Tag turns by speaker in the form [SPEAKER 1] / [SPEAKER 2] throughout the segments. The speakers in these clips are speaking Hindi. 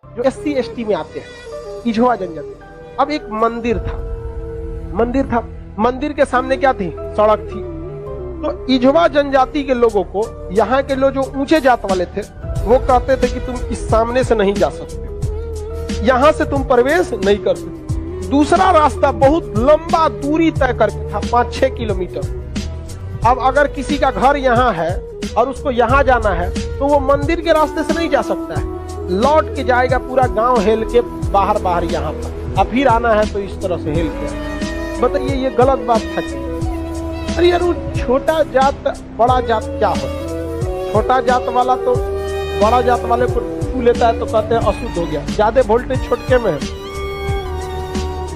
[SPEAKER 1] जो SC/ST में आते हैं, इझवा जनजाति। अब एक मंदिर था, मंदिर के सामने क्या थी? सड़क थी। तो इझवा जनजाति के लोगों को, यहाँ के लोग जो ऊंचे जात वाले थे, वो कहते थे कि तुम इस सामने से नहीं जा सकते, यहां से तुम प्रवेश नहीं कर सकते। दूसरा रास्ता बहुत लंबा दूरी तय करके था, 5-6 किलोमीटर। अब अगर किसी का घर यहाँ है और उसको यहाँ जाना है तो वो मंदिर के रास्ते से नहीं जा सकता है, लौट के जाएगा पूरा गांव हेल के बाहर यहाँ पर, अब फिर आना है तो इस तरह से हेल के। बताइए ये गलत बात था कि? अरे यार, वो छोटा जात बड़ा जात क्या होता? छोटा जात वाला तो बड़ा जात वाले को छू लेता है तो कहते हैं अशुद्ध हो गया, ज्यादा वोल्टेज छोटके में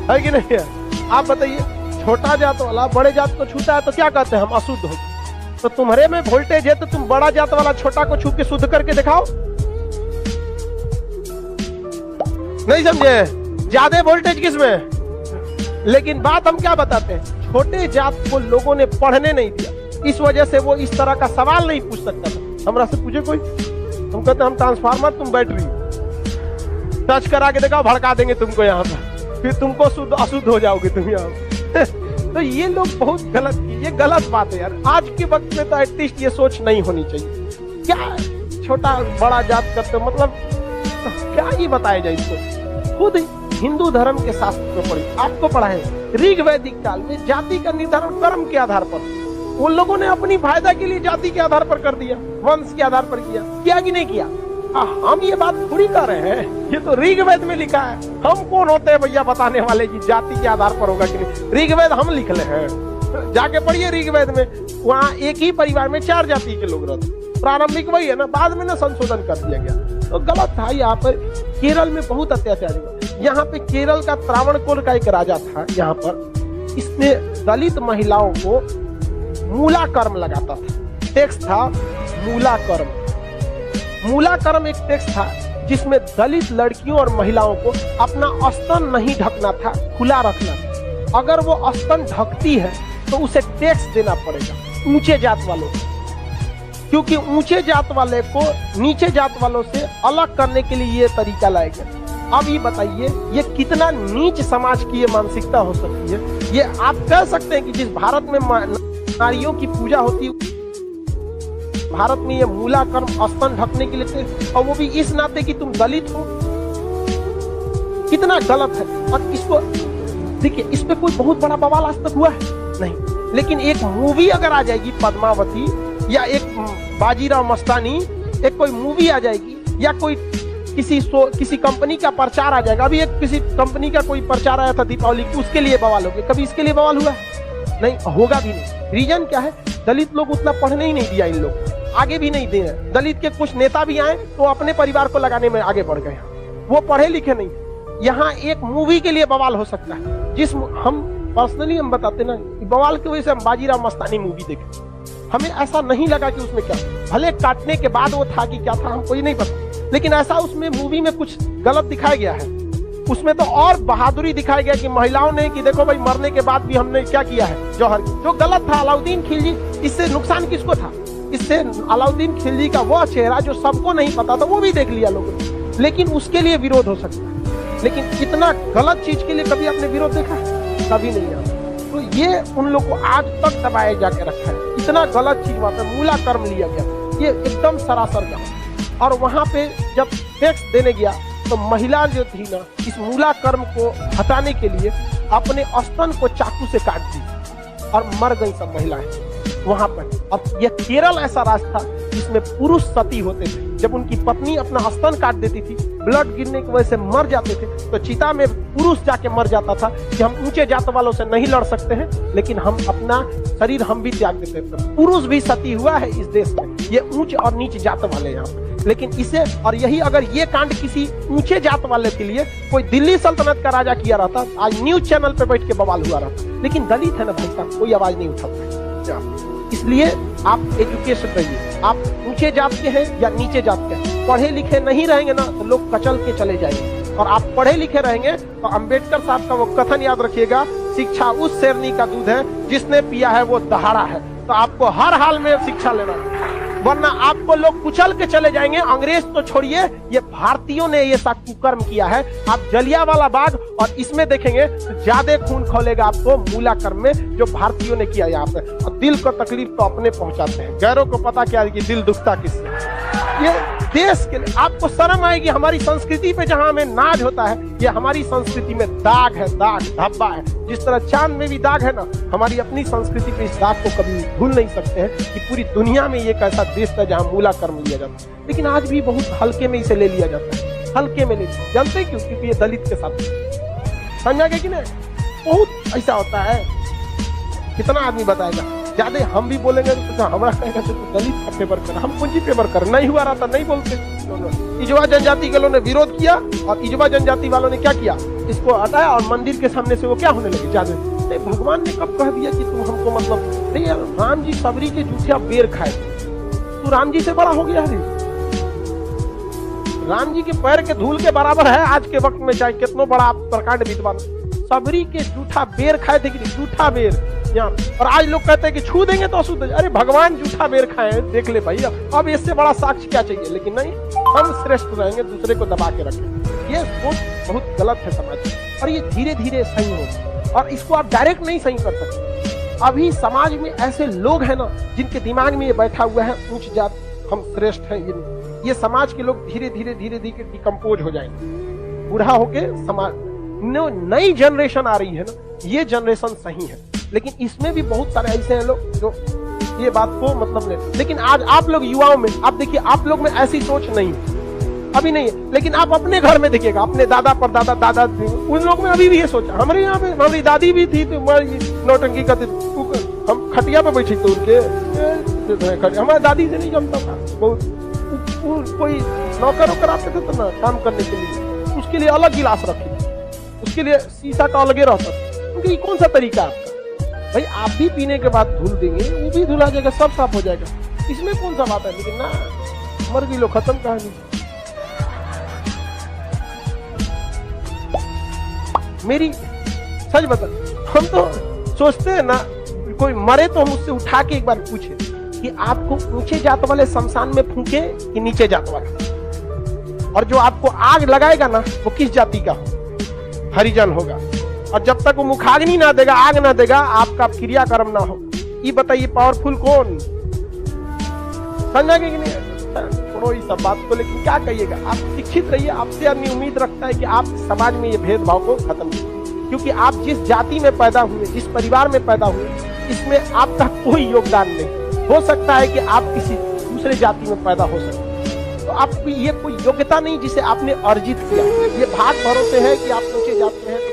[SPEAKER 1] है कि नहीं है? आप बताइए, छोटा जात वाला बड़े जात को छूता है तो क्या कहते हैं? हम अशुद्ध हो गए। तो तुम्हारे में वोल्टेज है तो तुम बड़ा जात वाला छोटा को छू के शुद्ध करके दिखाओ। नहीं समझे? ज्यादा वोल्टेज किसमें? लेकिन बात हम क्या बताते हैं, छोटे जात को लोगों ने पढ़ने नहीं दिया, इस वजह से वो इस तरह का सवाल नहीं पूछ सकता था। हमरा से पूछे कोई, हम कहते हम ट्रांसफार्मर, तुम बैटरी, टच करा के देखा, भड़का देंगे तुमको यहाँ पर, फिर तुमको शुद्ध अशुद्ध हो जाओगे तुम यहाँ। तो ये लोग बहुत गलत, ये गलत बात है यार। आज के वक्त में तो एटलीस्ट ये सोच नहीं होनी चाहिए। क्या छोटा बड़ा जात करते, मतलब क्या ही बताया जाए इसको? खुद हिंदू धर्म के शास्त्र में पढ़ी, आपको पढ़ाए ऋग वैदिक काल में जाति का निर्धारण कर्म के आधार पर, उन लोगों ने अपनी फायदा के लिए जाति के आधार पर कर दिया, वंश के आधार पर किया कि नहीं किया? हम ये बात थोड़ी कर रहे हैं, ये तो ऋग्वेद में लिखा है। हम कौन होते हैं भैया बताने वाले कि जाति के आधार पर होगा कि नहीं? ऋग्वेद हम लिख ले हैं, जाके पढ़िए ऋग्वेद में, वहाँ एक ही परिवार में 4 जाति के लोग रहते। प्रारंभिक वही है ना, बाद में ना संशोधन कर दिया गया, तो गलत था। यहाँ पर केरल में बहुत अत्याचार हुआ। यहाँ पे केरल का त्रावणकोर का एक राजा था, यहाँ पर इसने दलित महिलाओं को मूला कर्म लगाता था। टैक्स था मूला कर्म। मूला कर्म एक टैक्स था जिसमें दलित लड़कियों और महिलाओं को अपना स्तन नहीं ढकना था, खुला रखना था। अगर वो स्तन ढकती है तो उसे टैक्स देना पड़ेगा ऊंचे जात वालों को, क्योंकि ऊंचे जात वाले को नीचे जात वालों से अलग करने के लिए ये तरीका लाया गया। अब ये बताइए, ये कितना नीच समाज की ये मानसिकता हो सकती है? ये आप कह सकते हैं कि जिस भारत में नारियों की पूजा होती है, भारत में ये मूला कर्म स्तन ढकने के लिए थे, और वो भी इस नाते कि तुम दलित हो, कितना गलत है। और इसको देखिए, इस पे कोई बहुत बड़ा बवाल आज तक हुआ है नहीं, लेकिन एक मूवी अगर आ जाएगी पद्मावती, या एक बाजीराव मस्तानी, एक कोई मूवी आ जाएगी, या कोई किसी कंपनी का प्रचार आ जाएगा। अभी एक किसी कंपनी का कोई प्रचार आया था दीपावली की, उसके लिए बवाल हो गया। कभी इसके लिए बवाल हुआ है? नहीं, होगा भी नहीं। रीजन क्या है? दलित लोग उतना पढ़ने ही नहीं दिया, इन लोग आगे भी नहीं दे रहे। दलित के कुछ नेता भी आए तो अपने परिवार को लगाने में आगे बढ़ गए, वो पढ़े लिखे नहीं। यहाँ एक मूवी के लिए बवाल हो सकता है, जिस हम पर्सनली हम बताते ना, बवाल की वजह से हम बाजीराव मस्तानी मूवी देखे, हमें ऐसा नहीं लगा कि उसमें क्या, भले काटने के बाद वो था कि क्या था हमको ही नहीं पता, लेकिन ऐसा उसमें मूवी में कुछ गलत दिखाया गया है। उसमें तो और बहादुरी दिखाया गया कि महिलाओं ने, कि देखो भाई मरने के बाद भी हमने क्या किया है, जौहर, जो गलत था। अलाउद्दीन खिलजी, इससे नुकसान किसको था? इससे अलाउद्दीन खिलजी का वो चेहरा जो सबको नहीं पता था, वो भी देख लिया लोगों ने, लेकिन उसके लिए विरोध हो सकता है। लेकिन इतना गलत चीज के लिए कभी आपने विरोध देखा है? कभी नहीं आया। तो ये उन लोग को आज तक दबाए जाके रखा है। इतना गलत चीज वहां पे मूला कर्म लिया गया, ये एकदम सरासर गलत। और वहां पे जब टैक्स देने गया तो महिला जो थी ना, इस मूला कर्म को हटाने के लिए अपने स्तन को चाकू से काट दी और मर गई सब महिलाएं वहां पर। अब यह केरल ऐसा राज्य था जिसमें पुरुष सती होते थे। जब उनकी पत्नी अपना स्तन काट देती थी, ब्लड गिरने की वजह से मर जाते थे, तो चिता में पुरुष जाके मर जाता था कि हम ऊंचे जात वालों से नहीं लड़ सकते हैं, लेकिन हम अपना शरीर हम भी त्याग देते थे। पुरुष भी सती हुआ है इस देश में, ये ऊंच और नीच जात वाले यहाँ। लेकिन इसे, और यही अगर ये कांड किसी ऊंचे जात वाले के लिए कोई दिल्ली सल्तनत का राजा किया रहता, आज न्यूज चैनल पे बैठ के बवाल हुआ रहता। लेकिन दलित है ना भाई साहब, कोई आवाज नहीं उठाता। इसलिए आप एजुकेशन रहिए, आप ऊंचे जात के हैं या नीचे जात के हैं, पढ़े लिखे नहीं रहेंगे ना तो लोग कचल के चले जाएंगे। और आप पढ़े लिखे रहेंगे तो अंबेडकर साहब का वो कथन याद रखिएगा, शिक्षा उस शेरनी का दूध है जिसने पिया है वो दहाड़ा है। तो आपको हर हाल में शिक्षा लेना है। वरना आपको लोग कुचल के चले जाएंगे। अंग्रेज तो छोड़िए, ये भारतीयों ने ये सा कुकर्म किया है। आप जलियांवाला बाग और इसमें देखेंगे तो ज्यादा खून खौलेगा आपको मूला कर्म में, जो भारतीयों ने किया यहाँ पे। और दिल को तकलीफ तो अपने पहुंचाते हैं, गैरों को पता क्या है कि दिल दुखता किससे। ये देश के लिए आपको शर्म आएगी। हमारी संस्कृति पे जहां हमें नाज होता है, ये हमारी संस्कृति में दाग है, दाग धब्बा है। जिस तरह चांद में भी दाग है ना, हमारी अपनी संस्कृति पे इस दाग को कभी भूल नहीं सकते हैं कि पूरी दुनिया में ये एक ऐसा देश था जहां मूला कर्म लिया जाता है। लेकिन आज भी बहुत हल्के में इसे ले लिया जाता है, हल्के में ले लिया। जानते हैं क्यों? क्योंकि ये दलित के साथ समझा गया कि नहीं? बहुत ऐसा होता है। कितना आदमी बताएगा? ज्यादा हम भी बोलेंगे तो हमारा कहेगा तो दलित का फेवर कर, हम पूंजी फेवर कर। नहीं हुआ रहा था नहीं बोलते। इजवा जनजाति के लोगों ने विरोध किया और इजवा जनजाति वालों ने क्या किया, इसको हटाया और मंदिर के सामने से वो क्या होने लगे ज्यादा। नहीं, भगवान ने कब कह दिया कि तुम हमको मतलब नहीं यार। राम जी सबरी के जूठिया बेर खाए, तू राम जी से बड़ा हो गया है। राम जी के पैर के धूल के बराबर है आज के वक्त में, चाहे कितना बड़ा आप प्रकांड विद्वान। सबरी के जूठा बेर खाए थे कि जूठा बेर यहाँ। और आज लोग कहते हैं कि छू देंगे तो अशुद्ध। अरे भगवान जूठा बेर खाए, देख ले भाई, अब इससे बड़ा साक्ष्य क्या चाहिए। लेकिन नहीं, हम श्रेष्ठ रहेंगे, दूसरे को दबा के रखें। ये सोच बहुत गलत है समाज में, और ये धीरे धीरे सही हो। और इसको आप डायरेक्ट नहीं सही कर सकते। अभी समाज में ऐसे लोग हैं ना, जिनके दिमाग में ये बैठा हुआ है उच्च जात, हम श्रेष्ठ हैं। ये समाज के लोग धीरे धीरे धीरे धीरे डिकम्पोज हो जाएंगे। बूढ़ा होके समाज, नई जनरेशन आ रही है ना, ये जनरेशन सही है। लेकिन इसमें भी बहुत सारे ऐसे हैं लोग जो ये बात को मतलब ले। लेकिन आज आप लोग युवाओं में आप देखिए, आप लोग में ऐसी सोच नहीं अभी नहीं है। लेकिन आप अपने घर में देखिएगा, अपने दादा परदादा दादा उन लोग में अभी भी ये सोचा। हमारे यहाँ पे हमारी दादी भी थी तो नौटंकी करती, हम खटिया पे बैठी थी उनके, हमारी दादी से नहीं जमता था। बहुत कोई नौकर वोकर आते थे तो ना काम करने के लिए, उसके लिए अलग गिलास रखी, उसके लिए शीशा का अलगे रहता था। क्योंकि कौन सा तरीका आपका भाई, आप भी पीने के बाद धुल देंगे, वो भी धुला जाएगा, सब साफ हो जाएगा, इसमें कौन सा बात है। लेकिन ना, मर गई लो, खत्म कहानी। मेरी सच बता, हम तो सोचते हैं ना, कोई मरे तो हम उससे उठा के एक बार पूछे कि आपको ऊंचे जात वाले शमशान में फूके कि नीचे जात वाले, और जो आपको आग लगाएगा ना वो किस जाति का हो, हरिजन होगा। और जब तक वो मुखाग्नि ना देगा, आग ना देगा, आपका क्रियाकर्म ना हो। ये बताइए पावरफुल कौन? समझा कि नहीं? छोड़ो इस सब बात को। लेकिन क्या कहिएगा, आप शिक्षित रहिए। आपसे आदमी उम्मीद रखता है कि आप समाज में ये भेदभाव को खत्म कीजिए। क्योंकि आप जिस जाति में पैदा हुए, जिस परिवार में पैदा हुए, इसमें आपका कोई योगदान नहीं। हो सकता है कि आप किसी दूसरे जाति में पैदा हो सकते, तो आपकी ये कोई योग्यता नहीं जिसे आपने अर्जित किया। ये भाग भरोसे है कि आप नीचे जाते हैं